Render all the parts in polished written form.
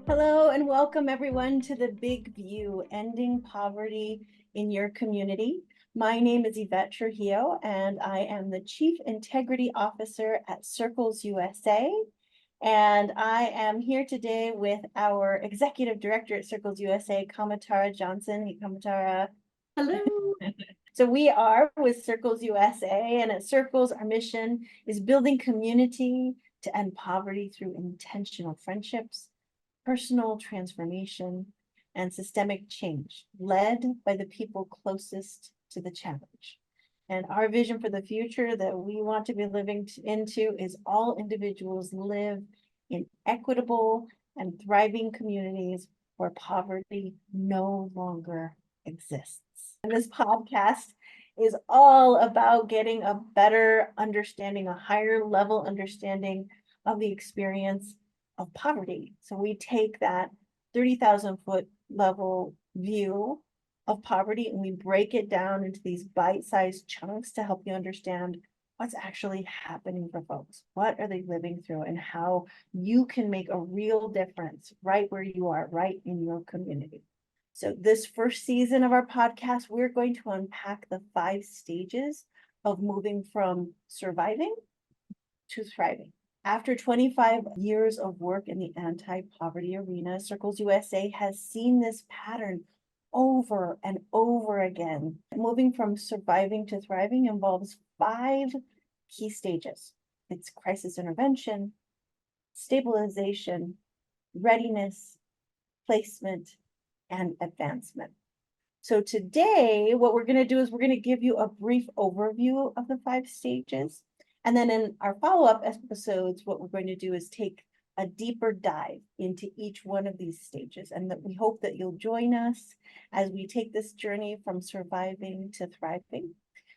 Hello and welcome everyone to the Big View, Ending Poverty in Your Community. My name is Yvette Trujillo and I am the Chief Integrity Officer at Circles USA. And I am here today with our Executive Director at Circles USA, Kamatara Johnson. Hey, Kamatara. Hello. So we are with Circles USA, and at Circles, our mission is building community to end poverty through intentional friendships, personal transformation, and systemic change led by the people closest to the challenge. And our vision for the future that we want to be living into is all individuals live in equitable and thriving communities where poverty no longer exists. And this podcast is all about getting a better understanding, a higher level understanding of the experience of poverty. So we take that 30,000 foot level view of poverty and we break it down into these bite-sized chunks to help you understand what's actually happening for folks. What are they living through and how you can make a real difference right where you are, right in your community. So this first season of our podcast, we're going to unpack the 5 stages of moving from surviving to thriving. After 25 years of work in the anti-poverty arena, Circles USA has seen this pattern over and over again. Moving from surviving to thriving involves 5 key stages. It's crisis intervention, stabilization, readiness, placement, and advancement. So today, what we're going to do is we're going to give you a brief overview of the 5 stages. And then in our follow-up episodes, what we're going to do is take a deeper dive into each one of these stages. And that we hope that you'll join us as we take this journey from surviving to thriving.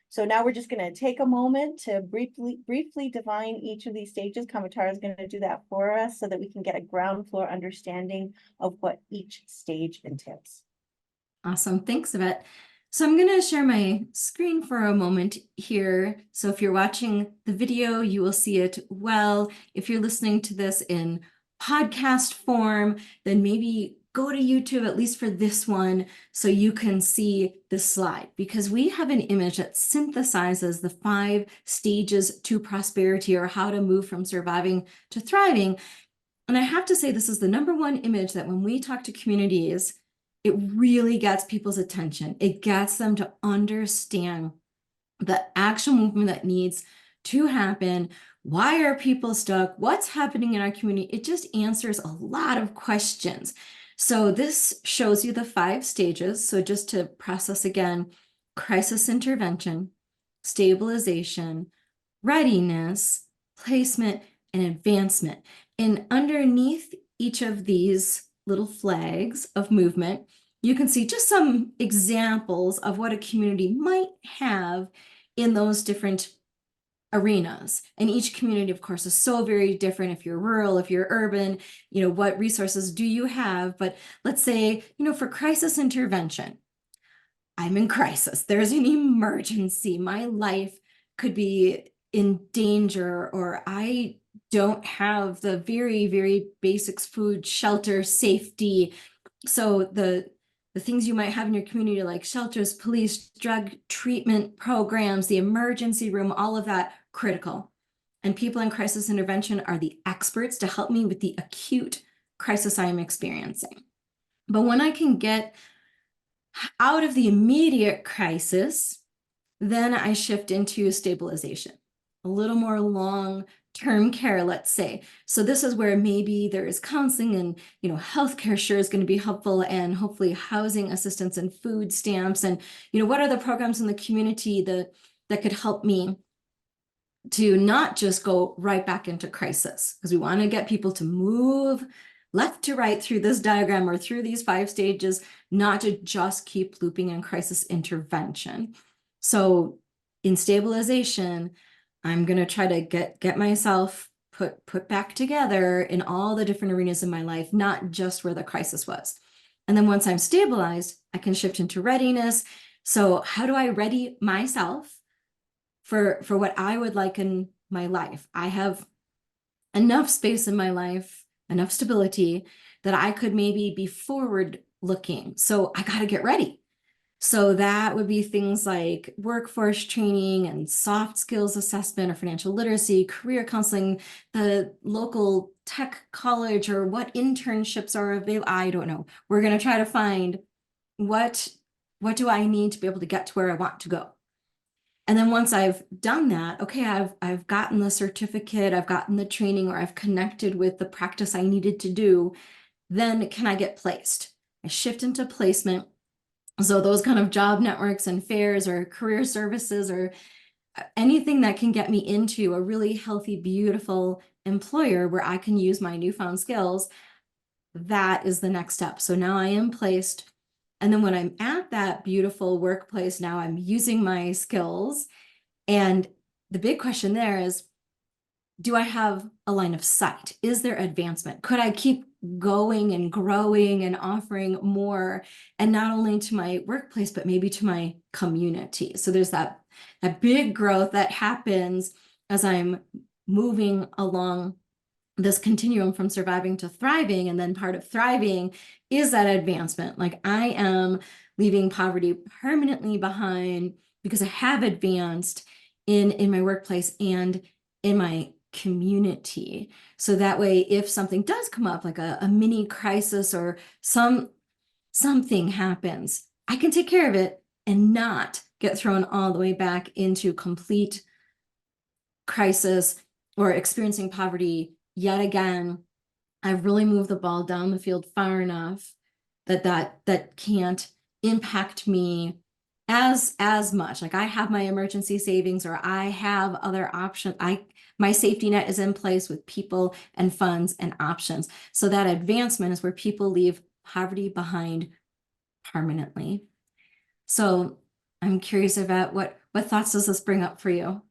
So now we're just going to take a moment to briefly define each of these stages. Kamatara is going to do that for us so that we can get a ground floor understanding of what each stage entails. Awesome. Thanks, Yvette. So I'm going to share my screen for a moment here. So if you're watching the video, you will see it well. If you're listening to this in podcast form, then maybe go to YouTube, at least for this one, so you can see the slide, because we have an image that synthesizes the 5 stages to prosperity, or how to move from surviving to thriving. And I have to say, this is the #1 image that when we talk to communities, it really gets people's attention. It gets them to understand the actual movement that needs to happen. Why are people stuck? What's happening in our community? It just answers a lot of questions. So this shows you the 5 stages. So just to process again: crisis intervention, stabilization, readiness, placement, and advancement. And underneath each of these little flags of movement, you can see just some examples of what a community might have in those different arenas. And each community, of course, is so very different. If you're rural, if you're urban, what resources do you have? But let's say, for crisis intervention, I'm in crisis. There's an emergency. My life could be in danger, or I don't have the very, very basics: food, shelter, safety. So the things you might have in your community, like shelters, police, drug treatment programs, the emergency room, all of that, critical. And people in crisis intervention are the experts to help me with the acute crisis I am experiencing. But when I can get out of the immediate crisis, then I shift into stabilization, a little more long-term care, let's say. So this is where maybe there is counseling, and healthcare sure is going to be helpful, and hopefully housing assistance and food stamps, and what are the programs in the community that could help me to not just go right back into crisis, because we want to get people to move left to right through this diagram or through these 5 stages, not to just keep looping in crisis intervention. So in stabilization, I'm going to try to get myself put back together in all the different arenas in my life, not just where the crisis was. And then once I'm stabilized, I can shift into readiness. So how do I ready myself for what I would like in my life? I have enough space in my life, enough stability, that I could maybe be forward looking. So I got to get ready. So that would be things like workforce training and soft skills assessment or financial literacy, career counseling, the local tech college or what internships are available. I don't know. We're going to try to find what do I need to be able to get to where I want to go. And then once I've done that, okay, I've gotten the certificate, I've gotten the training, or I've connected with the practice I needed to do, then can I get placed? I shift into placement. So those kind of job networks and fairs or career services or anything that can get me into a really healthy, beautiful employer where I can use my newfound skills, that is the next step. So now I am placed. And then when I'm at that beautiful workplace, now I'm using my skills. And the big question there is, do I have a line of sight? Is there advancement? Could I keep going and growing and offering more, and not only to my workplace, but maybe to my community? So there's that big growth that happens as I'm moving along this continuum from surviving to thriving. And then part of thriving is that advancement. Like I am leaving poverty permanently behind because I have advanced in my workplace and in my community. So that way, if something does come up, like a mini crisis or something happens, I can take care of it and not get thrown all the way back into complete crisis or experiencing poverty yet again. I've really moved the ball down the field far enough that can't impact me as much. Like I have my emergency savings, or I have other options. My safety net is in place with people and funds and options. So that advancement is where people leave poverty behind permanently. So I'm curious about what thoughts does this bring up for you?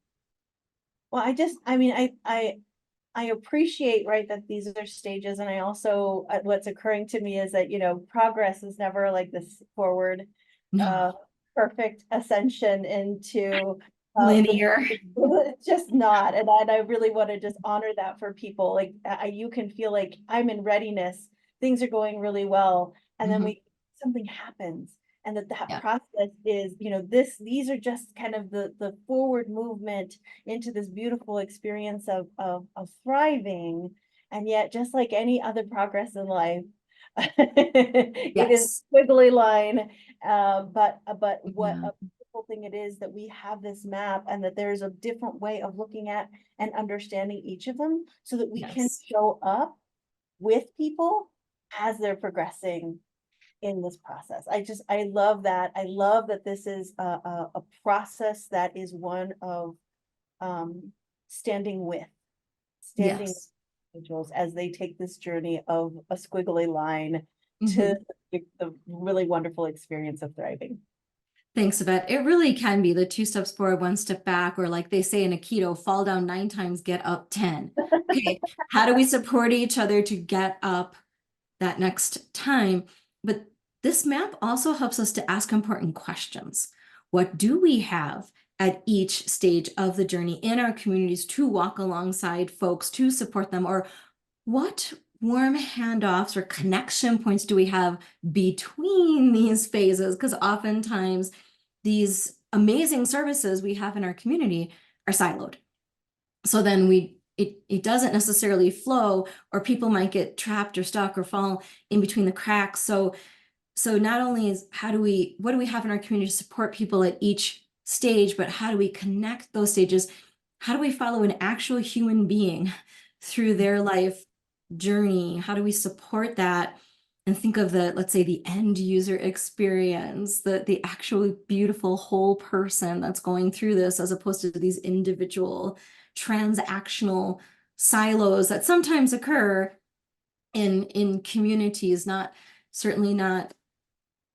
Well, I mean, I appreciate, right, that these are stages. And I also, what's occurring to me is that, progress is never like this forward, uh, No, perfect ascension into, the, linear. it's just not. And I really want to just honor that for people. Like, you can feel like I'm in readiness, things are going really well. And then Mhm. something happens. And that Yeah. process is, these are just kind of the forward movement into this beautiful experience of thriving. And yet, just like any other progress in life, it is Yes. a squiggly line. But what Yeah. a beautiful thing it is that we have this map, and that there's a different way of looking at and understanding each of them, so that we can Yes. show up with people as they're progressing in this process. I love that. I love that this is a process that is one of, um, standing with, standing with Yes. individuals as they take this journey of a squiggly line to Mhm. the really wonderful experience of thriving. Thanks, Yvette. It really can be the 2 steps forward, 1 step back, or like they say in Aikido, fall down 9 times, get up 10. Okay, how do we support each other to get up that next time? But this map also helps us to ask important questions. What do we have at each stage of the journey in our communities to walk alongside folks, to support them? Or what warm handoffs or connection points do we have between these phases? Because oftentimes these amazing services we have in our community are siloed. So then it doesn't necessarily flow, or people might get trapped or stuck or fall in between the cracks. So not only is what do we have in our community to support people at each stage, but how do we connect those stages? How do we follow an actual human being through their life journey? How do we support that and think of let's say the end user experience, the actual beautiful whole person that's going through this, as opposed to these individual transactional silos that sometimes occur in communities, certainly not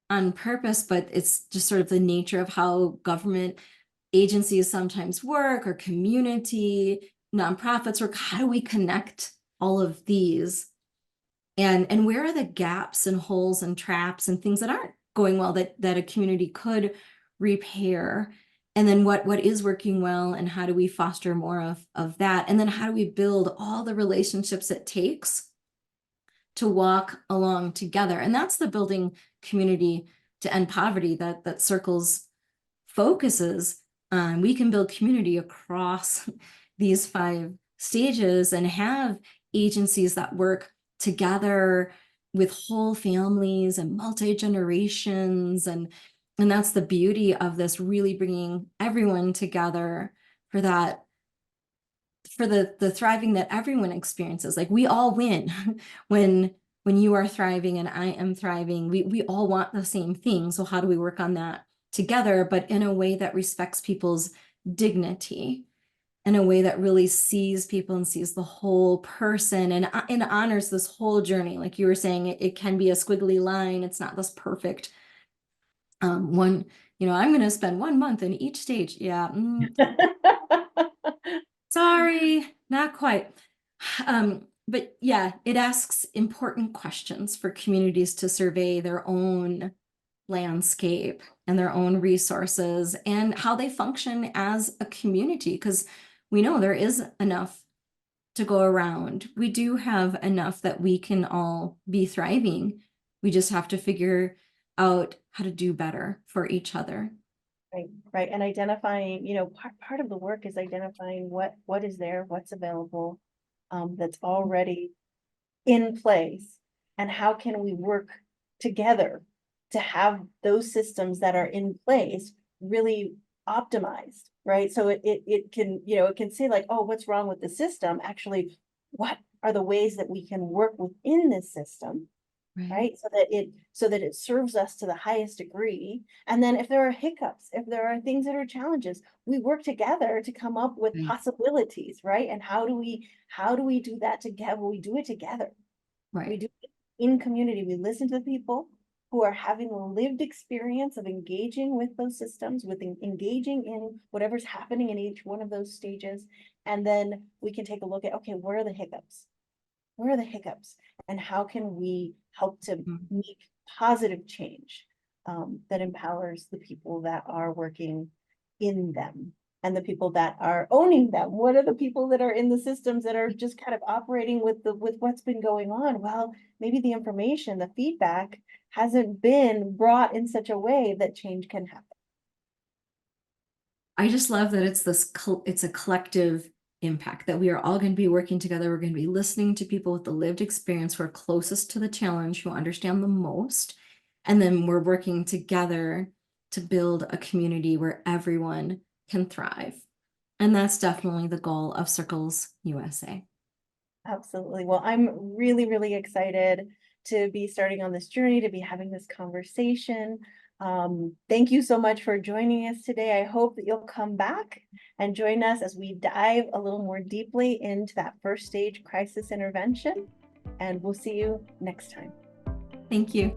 on purpose, but it's just sort of the nature of how government agencies sometimes work, or community nonprofits work. How do we connect all of these? And where are the gaps and holes and traps and things that aren't going well that a community could repair? And then what is working well, and how do we foster more of that? And then how do we build all the relationships it takes to walk along together. And that's the building community to end poverty that Circles focuses on. We can build community across these 5 stages and have agencies that work together with whole families and multi-generations. And that's the beauty of this, really bringing everyone together for that, for the thriving that everyone experiences. Like, we all win when you are thriving and I am thriving. We all want the same thing. So how do we work on that together, but in a way that respects people's dignity, in a way that really sees people and sees the whole person, and honors this whole journey? Like you were saying, it can be a squiggly line. It's not this perfect one, I'm going to spend 1 month in each stage. Yeah. Sorry, not quite. But yeah, it asks important questions for communities to survey their own landscape and their own resources and how they function as a community, because we know there is enough to go around. We do have enough that we can all be thriving. We just have to figure out how to do better for each other. Right, right. And identifying, part of the work is identifying what is there, what's available, that's already in place, and how can we work together to have those systems that are in place really optimized, right? So it can, it can say like, oh, what's wrong with the system? Actually, what are the ways that we can work within this system, right? So that it serves us to the highest degree. And then if there are hiccups, if there are things that are challenges, we work together to come up with Right. possibilities, right? And how do we do that together? We do it together. We Right. do it in community. We listen to the people who are having a lived experience of engaging with those systems, with engaging in whatever's happening in each one of those stages. And then we can take a look at, okay, what are the hiccups? Where are the hiccups, and how can we help to Mhm. make positive change, that empowers the people that are working in them and the people that are owning them? What are the people that are in the systems that are just kind of operating with what's been going on? Well, maybe the information, the feedback hasn't been brought in such a way that change can happen. I just love that it's a collective impact, that we are all going to be working together. We're going to be listening to people with the lived experience who are closest to the challenge, who understand the most. And then we're working together to build a community where everyone can thrive. And that's definitely the goal of Circles USA. Absolutely. Well, I'm really, really excited to be starting on this journey, to be having this conversation. Thank you so much for joining us today. I hope that you'll come back and join us as we dive a little more deeply into that first stage crisis intervention. And we'll see you next time. Thank you.